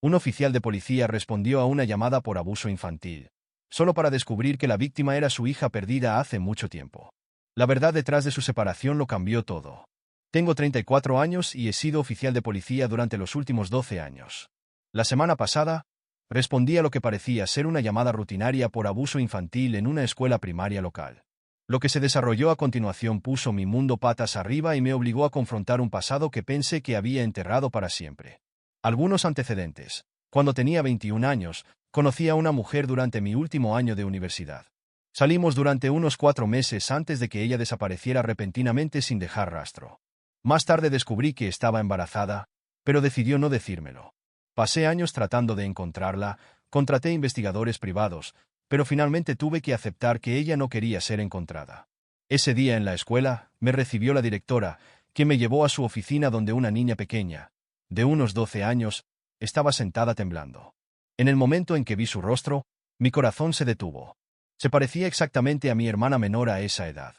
Un oficial de policía respondió a una llamada por abuso infantil, solo para descubrir que la víctima era su hija perdida hace mucho tiempo. La verdad detrás de su separación lo cambió todo. Tengo 34 años y he sido oficial de policía durante los últimos 12 años. La semana pasada, respondí a lo que parecía ser una llamada rutinaria por abuso infantil en una escuela primaria local. Lo que se desarrolló a continuación puso mi mundo patas arriba y me obligó a confrontar un pasado que pensé que había enterrado para siempre. Algunos antecedentes. Cuando tenía 21 años, conocí a una mujer durante mi último año de universidad. Salimos durante unos 4 meses antes de que ella desapareciera repentinamente sin dejar rastro. Más tarde descubrí que estaba embarazada, pero decidió no decírmelo. Pasé años tratando de encontrarla, contraté investigadores privados, pero finalmente tuve que aceptar que ella no quería ser encontrada. Ese día en la escuela, me recibió la directora, quien me llevó a su oficina donde una niña pequeña, de unos 12 años, estaba sentada temblando. En el momento en que vi su rostro, mi corazón se detuvo. Se parecía exactamente a mi hermana menor a esa edad.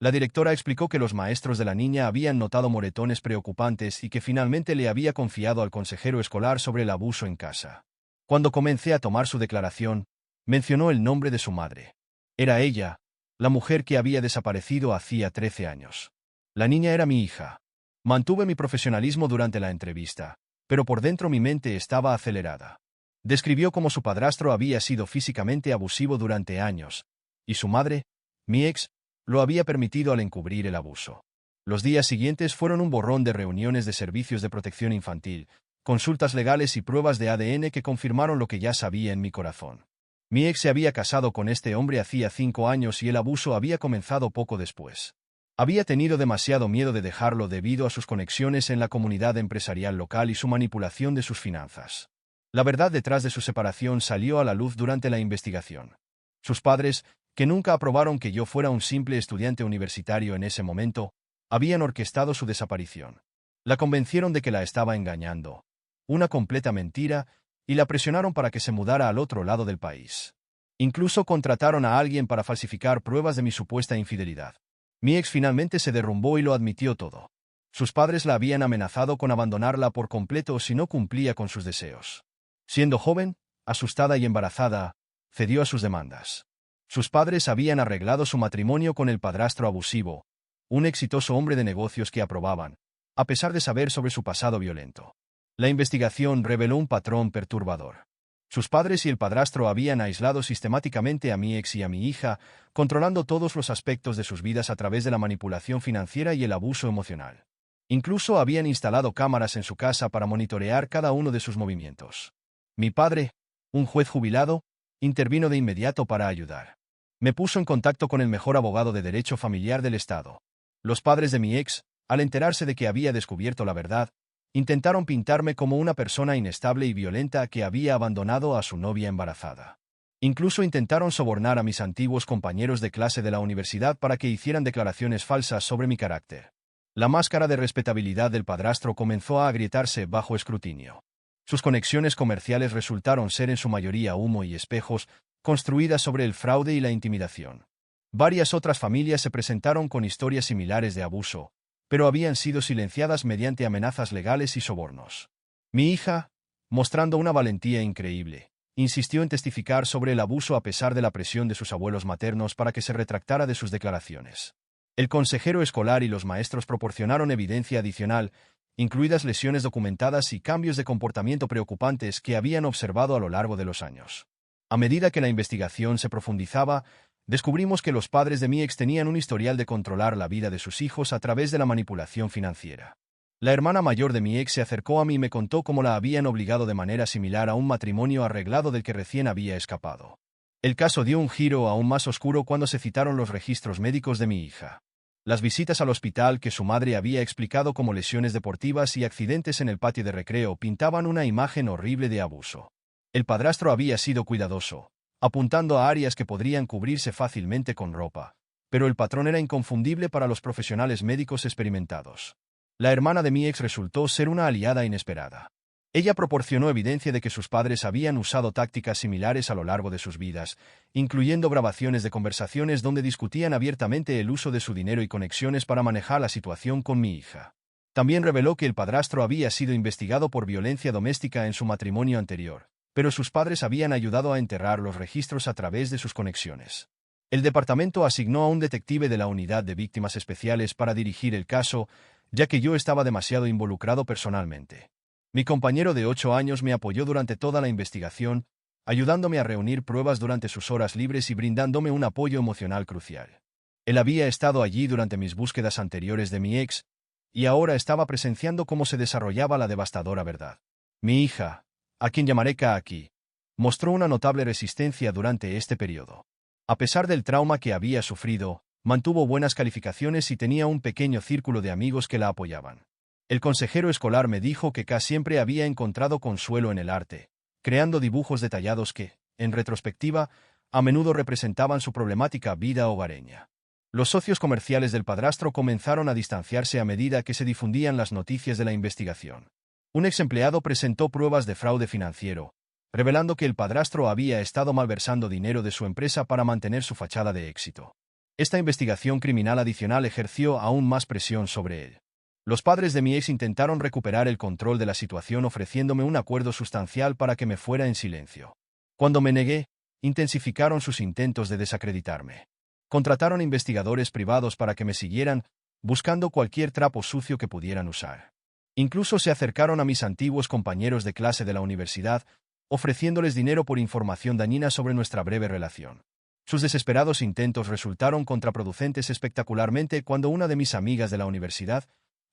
La directora explicó que los maestros de la niña habían notado moretones preocupantes y que finalmente le había confiado al consejero escolar sobre el abuso en casa. Cuando comencé a tomar su declaración, mencionó el nombre de su madre. Era ella, la mujer que había desaparecido hacía 13 años. La niña era mi hija. Mantuve mi profesionalismo durante la entrevista, pero por dentro mi mente estaba acelerada. Describió cómo su padrastro había sido físicamente abusivo durante años, y su madre, mi ex, lo había permitido al encubrir el abuso. Los días siguientes fueron un borrón de reuniones de servicios de protección infantil, consultas legales y pruebas de ADN que confirmaron lo que ya sabía en mi corazón. Mi ex se había casado con este hombre hacía 5 años y el abuso había comenzado poco después. Había tenido demasiado miedo de dejarlo debido a sus conexiones en la comunidad empresarial local y su manipulación de sus finanzas. La verdad detrás de su separación salió a la luz durante la investigación. Sus padres, que nunca aprobaron que yo fuera un simple estudiante universitario en ese momento, habían orquestado su desaparición. La convencieron de que la estaba engañando, una completa mentira, y la presionaron para que se mudara al otro lado del país. Incluso contrataron a alguien para falsificar pruebas de mi supuesta infidelidad. Mi ex finalmente se derrumbó y lo admitió todo. Sus padres la habían amenazado con abandonarla por completo si no cumplía con sus deseos. Siendo joven, asustada y embarazada, cedió a sus demandas. Sus padres habían arreglado su matrimonio con el padrastro abusivo, un exitoso hombre de negocios que aprobaban, a pesar de saber sobre su pasado violento. La investigación reveló un patrón perturbador. Sus padres y el padrastro habían aislado sistemáticamente a mi ex y a mi hija, controlando todos los aspectos de sus vidas a través de la manipulación financiera y el abuso emocional. Incluso habían instalado cámaras en su casa para monitorear cada uno de sus movimientos. Mi padre, un juez jubilado, intervino de inmediato para ayudar. Me puso en contacto con el mejor abogado de derecho familiar del estado. Los padres de mi ex, al enterarse de que había descubierto la verdad, intentaron pintarme como una persona inestable y violenta que había abandonado a su novia embarazada. Incluso intentaron sobornar a mis antiguos compañeros de clase de la universidad para que hicieran declaraciones falsas sobre mi carácter. La máscara de respetabilidad del padrastro comenzó a agrietarse bajo escrutinio. Sus conexiones comerciales resultaron ser en su mayoría humo y espejos, construidas sobre el fraude y la intimidación. Varias otras familias se presentaron con historias similares de abuso, pero habían sido silenciadas mediante amenazas legales y sobornos. Mi hija, mostrando una valentía increíble, insistió en testificar sobre el abuso a pesar de la presión de sus abuelos maternos para que se retractara de sus declaraciones. El consejero escolar y los maestros proporcionaron evidencia adicional, incluidas lesiones documentadas y cambios de comportamiento preocupantes que habían observado a lo largo de los años. A medida que la investigación se profundizaba, descubrimos que los padres de mi ex tenían un historial de controlar la vida de sus hijos a través de la manipulación financiera. La hermana mayor de mi ex se acercó a mí y me contó cómo la habían obligado de manera similar a un matrimonio arreglado del que recién había escapado. El caso dio un giro aún más oscuro cuando se citaron los registros médicos de mi hija. Las visitas al hospital que su madre había explicado como lesiones deportivas y accidentes en el patio de recreo pintaban una imagen horrible de abuso. El padrastro había sido cuidadoso, apuntando a áreas que podrían cubrirse fácilmente con ropa, pero el patrón era inconfundible para los profesionales médicos experimentados. La hermana de mi ex resultó ser una aliada inesperada. Ella proporcionó evidencia de que sus padres habían usado tácticas similares a lo largo de sus vidas, incluyendo grabaciones de conversaciones donde discutían abiertamente el uso de su dinero y conexiones para manejar la situación con mi hija. También reveló que el padrastro había sido investigado por violencia doméstica en su matrimonio anterior, pero sus padres habían ayudado a enterrar los registros a través de sus conexiones. El departamento asignó a un detective de la Unidad de Víctimas Especiales para dirigir el caso, ya que yo estaba demasiado involucrado personalmente. Mi compañero de 8 años me apoyó durante toda la investigación, ayudándome a reunir pruebas durante sus horas libres y brindándome un apoyo emocional crucial. Él había estado allí durante mis búsquedas anteriores de mi ex, y ahora estaba presenciando cómo se desarrollaba la devastadora verdad. Mi hija, a quien llamaré Kaaki, mostró una notable resistencia durante este periodo. A pesar del trauma que había sufrido, mantuvo buenas calificaciones y tenía un pequeño círculo de amigos que la apoyaban. El consejero escolar me dijo que Ka siempre había encontrado consuelo en el arte, creando dibujos detallados que, en retrospectiva, a menudo representaban su problemática vida hogareña. Los socios comerciales del padrastro comenzaron a distanciarse a medida que se difundían las noticias de la investigación. Un ex empleado presentó pruebas de fraude financiero, revelando que el padrastro había estado malversando dinero de su empresa para mantener su fachada de éxito. Esta investigación criminal adicional ejerció aún más presión sobre él. Los padres de mi ex intentaron recuperar el control de la situación ofreciéndome un acuerdo sustancial para que me fuera en silencio. Cuando me negué, intensificaron sus intentos de desacreditarme. Contrataron investigadores privados para que me siguieran, buscando cualquier trapo sucio que pudieran usar. Incluso se acercaron a mis antiguos compañeros de clase de la universidad, ofreciéndoles dinero por información dañina sobre nuestra breve relación. Sus desesperados intentos resultaron contraproducentes espectacularmente cuando una de mis amigas de la universidad,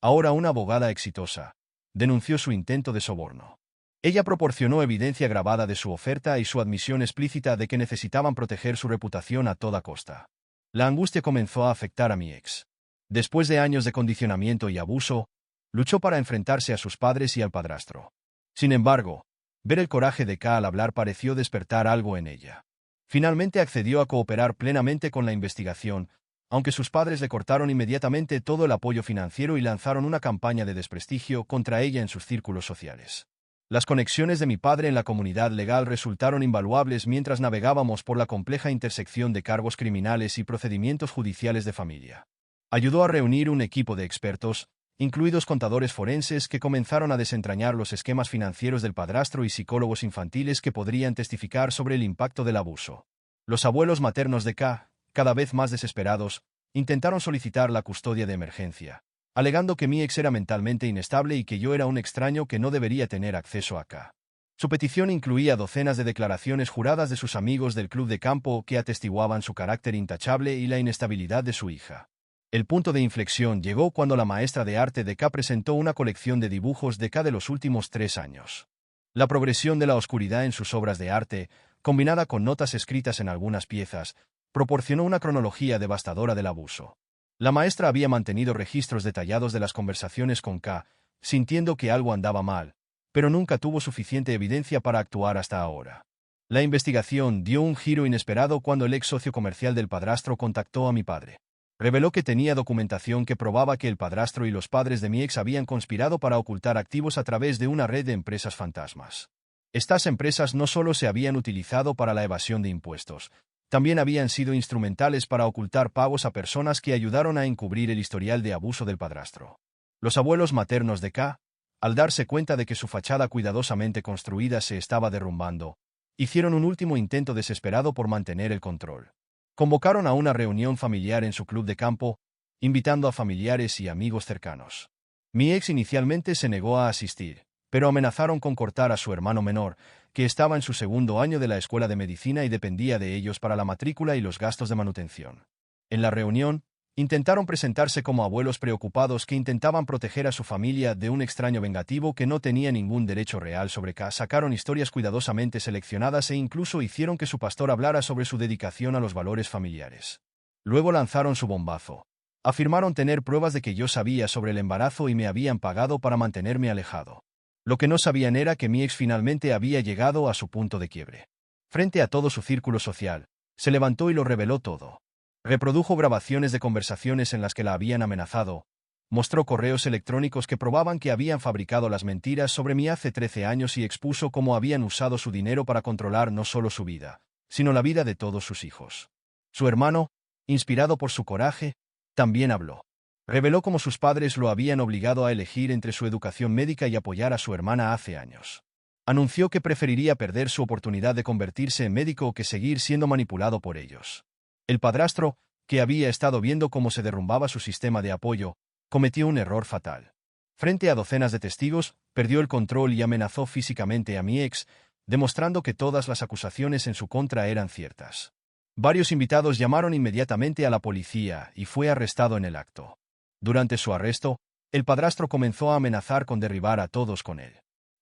ahora una abogada exitosa, denunció su intento de soborno. Ella proporcionó evidencia grabada de su oferta y su admisión explícita de que necesitaban proteger su reputación a toda costa. La angustia comenzó a afectar a mi ex. Después de años de condicionamiento y abuso, luchó para enfrentarse a sus padres y al padrastro. Sin embargo, ver el coraje de Ka al hablar pareció despertar algo en ella. Finalmente accedió a cooperar plenamente con la investigación, aunque sus padres le cortaron inmediatamente todo el apoyo financiero y lanzaron una campaña de desprestigio contra ella en sus círculos sociales. Las conexiones de mi padre en la comunidad legal resultaron invaluables mientras navegábamos por la compleja intersección de cargos criminales y procedimientos judiciales de familia. Ayudó a reunir un equipo de expertos, incluidos contadores forenses que comenzaron a desentrañar los esquemas financieros del padrastro y psicólogos infantiles que podrían testificar sobre el impacto del abuso. Los abuelos maternos de Ka, cada vez más desesperados, intentaron solicitar la custodia de emergencia, alegando que mi ex era mentalmente inestable y que yo era un extraño que no debería tener acceso a Ka. Su petición incluía docenas de declaraciones juradas de sus amigos del club de campo que atestiguaban su carácter intachable y la inestabilidad de su hija. El punto de inflexión llegó cuando la maestra de arte de Ka presentó una colección de dibujos de Ka de los últimos 3 años. La progresión de la oscuridad en sus obras de arte, combinada con notas escritas en algunas piezas, proporcionó una cronología devastadora del abuso. La maestra había mantenido registros detallados de las conversaciones con Ka, sintiendo que algo andaba mal, pero nunca tuvo suficiente evidencia para actuar hasta ahora. La investigación dio un giro inesperado cuando el ex socio comercial del padrastro contactó a mi padre. Reveló que tenía documentación que probaba que el padrastro y los padres de mi ex habían conspirado para ocultar activos a través de una red de empresas fantasmas. Estas empresas no solo se habían utilizado para la evasión de impuestos, también habían sido instrumentales para ocultar pagos a personas que ayudaron a encubrir el historial de abuso del padrastro. Los abuelos maternos de Ka, al darse cuenta de que su fachada cuidadosamente construida se estaba derrumbando, hicieron un último intento desesperado por mantener el control. Convocaron a una reunión familiar en su club de campo, invitando a familiares y amigos cercanos. Mi ex inicialmente se negó a asistir, pero amenazaron con cortar a su hermano menor, que estaba en su 2º año de la escuela de medicina y dependía de ellos para la matrícula y los gastos de manutención. En la reunión, intentaron presentarse como abuelos preocupados que intentaban proteger a su familia de un extraño vengativo que no tenía ningún derecho real sobre Ka. Sacaron historias cuidadosamente seleccionadas e incluso hicieron que su pastor hablara sobre su dedicación a los valores familiares. Luego lanzaron su bombazo. Afirmaron tener pruebas de que yo sabía sobre el embarazo y me habían pagado para mantenerme alejado. Lo que no sabían era que mi ex finalmente había llegado a su punto de quiebre. Frente a todo su círculo social, se levantó y lo reveló todo. Reprodujo grabaciones de conversaciones en las que la habían amenazado, mostró correos electrónicos que probaban que habían fabricado las mentiras sobre mí hace 13 años y expuso cómo habían usado su dinero para controlar no solo su vida, sino la vida de todos sus hijos. Su hermano, inspirado por su coraje, también habló. Reveló cómo sus padres lo habían obligado a elegir entre su educación médica y apoyar a su hermana hace años. Anunció que preferiría perder su oportunidad de convertirse en médico que seguir siendo manipulado por ellos. El padrastro, que había estado viendo cómo se derrumbaba su sistema de apoyo, cometió un error fatal. Frente a docenas de testigos, perdió el control y amenazó físicamente a mi ex, demostrando que todas las acusaciones en su contra eran ciertas. Varios invitados llamaron inmediatamente a la policía y fue arrestado en el acto. Durante su arresto, el padrastro comenzó a amenazar con derribar a todos con él.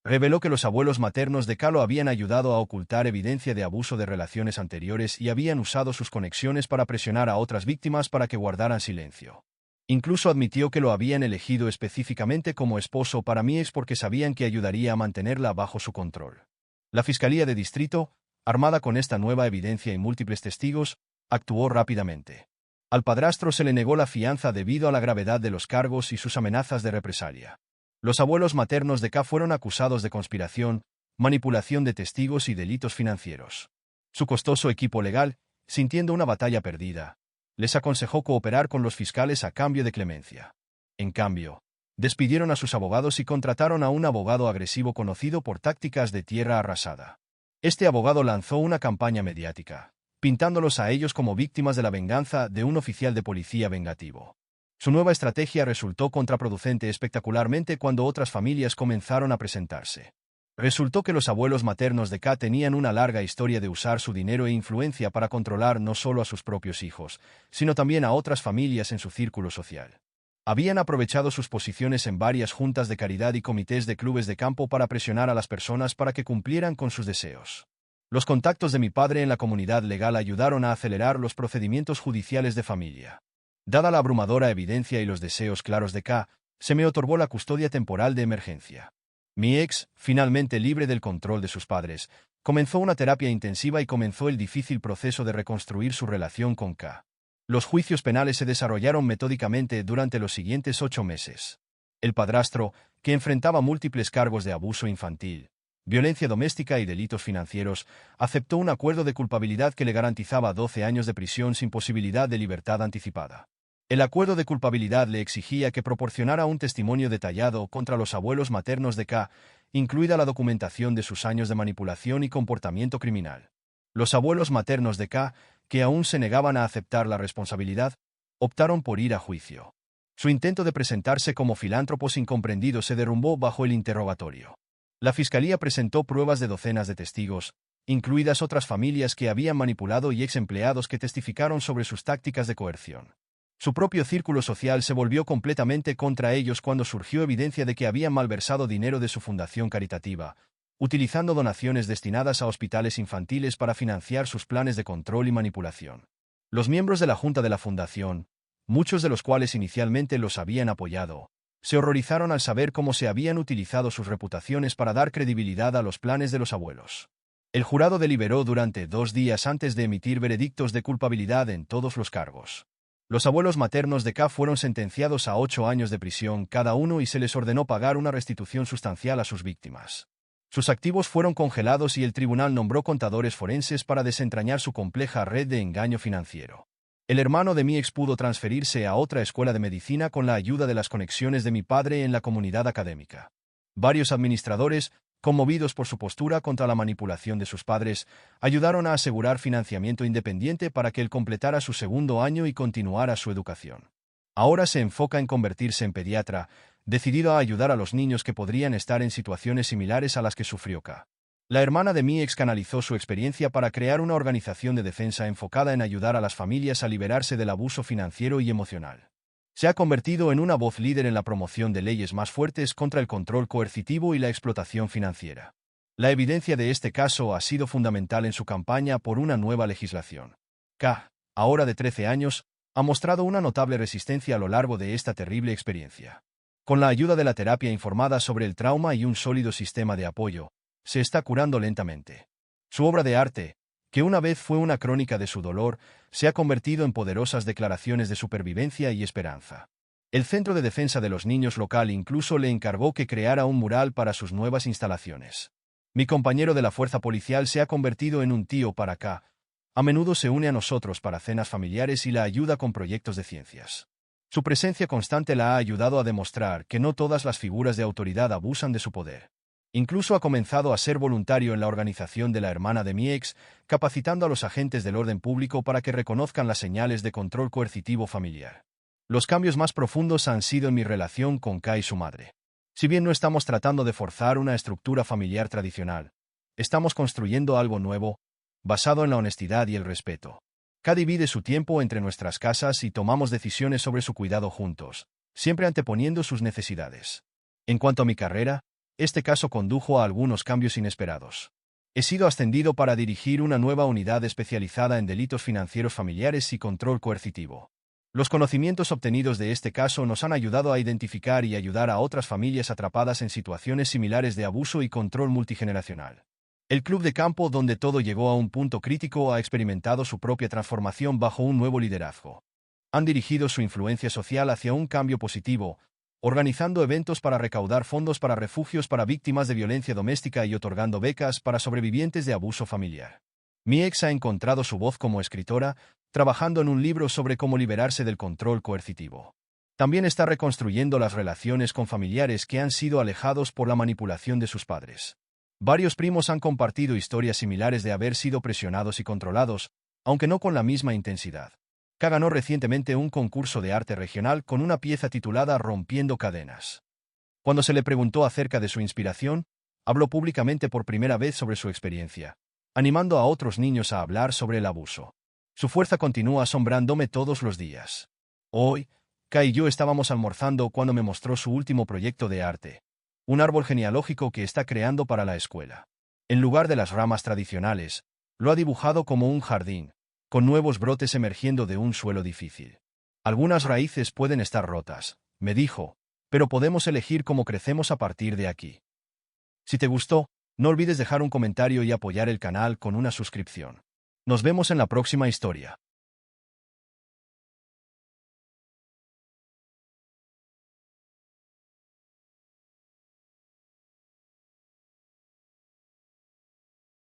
Reveló que los abuelos maternos de Calo habían ayudado a ocultar evidencia de abuso de relaciones anteriores y habían usado sus conexiones para presionar a otras víctimas para que guardaran silencio. Incluso admitió que lo habían elegido específicamente como esposo para mi ex porque sabían que ayudaría a mantenerla bajo su control. La Fiscalía de Distrito, armada con esta nueva evidencia y múltiples testigos, actuó rápidamente. Al padrastro se le negó la fianza debido a la gravedad de los cargos y sus amenazas de represalia. Los abuelos maternos de K fueron acusados de conspiración, manipulación de testigos y delitos financieros. Su costoso equipo legal, sintiendo una batalla perdida, les aconsejó cooperar con los fiscales a cambio de clemencia. En cambio, despidieron a sus abogados y contrataron a un abogado agresivo conocido por tácticas de tierra arrasada. Este abogado lanzó una campaña mediática, pintándolos a ellos como víctimas de la venganza de un oficial de policía vengativo. Su nueva estrategia resultó contraproducente espectacularmente cuando otras familias comenzaron a presentarse. Resultó que los abuelos maternos de K tenían una larga historia de usar su dinero e influencia para controlar no solo a sus propios hijos, sino también a otras familias en su círculo social. Habían aprovechado sus posiciones en varias juntas de caridad y comités de clubes de campo para presionar a las personas para que cumplieran con sus deseos. Los contactos de mi padre en la comunidad legal ayudaron a acelerar los procedimientos judiciales de familia. Dada la abrumadora evidencia y los deseos claros de K, se me otorgó la custodia temporal de emergencia. Mi ex, finalmente libre del control de sus padres, comenzó una terapia intensiva y comenzó el difícil proceso de reconstruir su relación con K. Los juicios penales se desarrollaron metódicamente durante los siguientes 8 meses. El padrastro, que enfrentaba múltiples cargos de abuso infantil, violencia doméstica y delitos financieros, aceptó un acuerdo de culpabilidad que le garantizaba 12 años de prisión sin posibilidad de libertad anticipada. El acuerdo de culpabilidad le exigía que proporcionara un testimonio detallado contra los abuelos maternos de K, incluida la documentación de sus años de manipulación y comportamiento criminal. Los abuelos maternos de K, que aún se negaban a aceptar la responsabilidad, optaron por ir a juicio. Su intento de presentarse como filántropos incomprendidos se derrumbó bajo el interrogatorio. La fiscalía presentó pruebas de docenas de testigos, incluidas otras familias que habían manipulado y ex empleados que testificaron sobre sus tácticas de coerción. Su propio círculo social se volvió completamente contra ellos cuando surgió evidencia de que habían malversado dinero de su fundación caritativa, utilizando donaciones destinadas a hospitales infantiles para financiar sus planes de control y manipulación. Los miembros de la junta de la fundación, muchos de los cuales inicialmente los habían apoyado, se horrorizaron al saber cómo se habían utilizado sus reputaciones para dar credibilidad a los planes de los abuelos. El jurado deliberó durante 2 días antes de emitir veredictos de culpabilidad en todos los cargos. Los abuelos maternos de K fueron sentenciados a 8 años de prisión cada uno y se les ordenó pagar una restitución sustancial a sus víctimas. Sus activos fueron congelados y el tribunal nombró contadores forenses para desentrañar su compleja red de engaño financiero. El hermano de mi ex pudo transferirse a otra escuela de medicina con la ayuda de las conexiones de mi padre en la comunidad académica. Varios administradores, conmovidos por su postura contra la manipulación de sus padres, ayudaron a asegurar financiamiento independiente para que él completara su 2.º año y continuara su educación. Ahora se enfoca en convertirse en pediatra, decidido a ayudar a los niños que podrían estar en situaciones similares a las que sufrió K. La hermana de mi ex canalizó su experiencia para crear una organización de defensa enfocada en ayudar a las familias a liberarse del abuso financiero y emocional. Se ha convertido en una voz líder en la promoción de leyes más fuertes contra el control coercitivo y la explotación financiera. La evidencia de este caso ha sido fundamental en su campaña por una nueva legislación. K, ahora de 13 años, ha mostrado una notable resistencia a lo largo de esta terrible experiencia. Con la ayuda de la terapia informada sobre el trauma y un sólido sistema de apoyo, se está curando lentamente. Su obra de arte, que una vez fue una crónica de su dolor, se ha convertido en poderosas declaraciones de supervivencia y esperanza. El Centro de Defensa de los Niños local incluso le encargó que creara un mural para sus nuevas instalaciones. Mi compañero de la fuerza policial se ha convertido en un tío para K. A menudo se une a nosotros para cenas familiares y la ayuda con proyectos de ciencias. Su presencia constante la ha ayudado a demostrar que no todas las figuras de autoridad abusan de su poder. Incluso ha comenzado a ser voluntario en la organización de la hermana de mi ex, capacitando a los agentes del orden público para que reconozcan las señales de control coercitivo familiar. Los cambios más profundos han sido en mi relación con Kai y su madre. Si bien no estamos tratando de forzar una estructura familiar tradicional, estamos construyendo algo nuevo, basado en la honestidad y el respeto. Kai divide su tiempo entre nuestras casas y tomamos decisiones sobre su cuidado juntos, siempre anteponiendo sus necesidades. En cuanto a mi carrera, este caso condujo a algunos cambios inesperados. He sido ascendido para dirigir una nueva unidad especializada en delitos financieros familiares y control coercitivo. Los conocimientos obtenidos de este caso nos han ayudado a identificar y ayudar a otras familias atrapadas en situaciones similares de abuso y control multigeneracional. El club de campo donde todo llegó a un punto crítico ha experimentado su propia transformación bajo un nuevo liderazgo. Han dirigido su influencia social hacia un cambio positivo, organizando eventos para recaudar fondos para refugios para víctimas de violencia doméstica y otorgando becas para sobrevivientes de abuso familiar. Mi ex ha encontrado su voz como escritora, trabajando en un libro sobre cómo liberarse del control coercitivo. También está reconstruyendo las relaciones con familiares que han sido alejados por la manipulación de sus padres. Varios primos han compartido historias similares de haber sido presionados y controlados, aunque no con la misma intensidad. Ka ganó recientemente un concurso de arte regional con una pieza titulada Rompiendo Cadenas. Cuando se le preguntó acerca de su inspiración, habló públicamente por primera vez sobre su experiencia, animando a otros niños a hablar sobre el abuso. Su fuerza continúa asombrándome todos los días. Hoy, Ka y yo estábamos almorzando cuando me mostró su último proyecto de arte, un árbol genealógico que está creando para la escuela. En lugar de las ramas tradicionales, lo ha dibujado como un jardín, con nuevos brotes emergiendo de un suelo difícil. Algunas raíces pueden estar rotas, me dijo, pero podemos elegir cómo crecemos a partir de aquí. Si te gustó, no olvides dejar un comentario y apoyar el canal con una suscripción. Nos vemos en la próxima historia.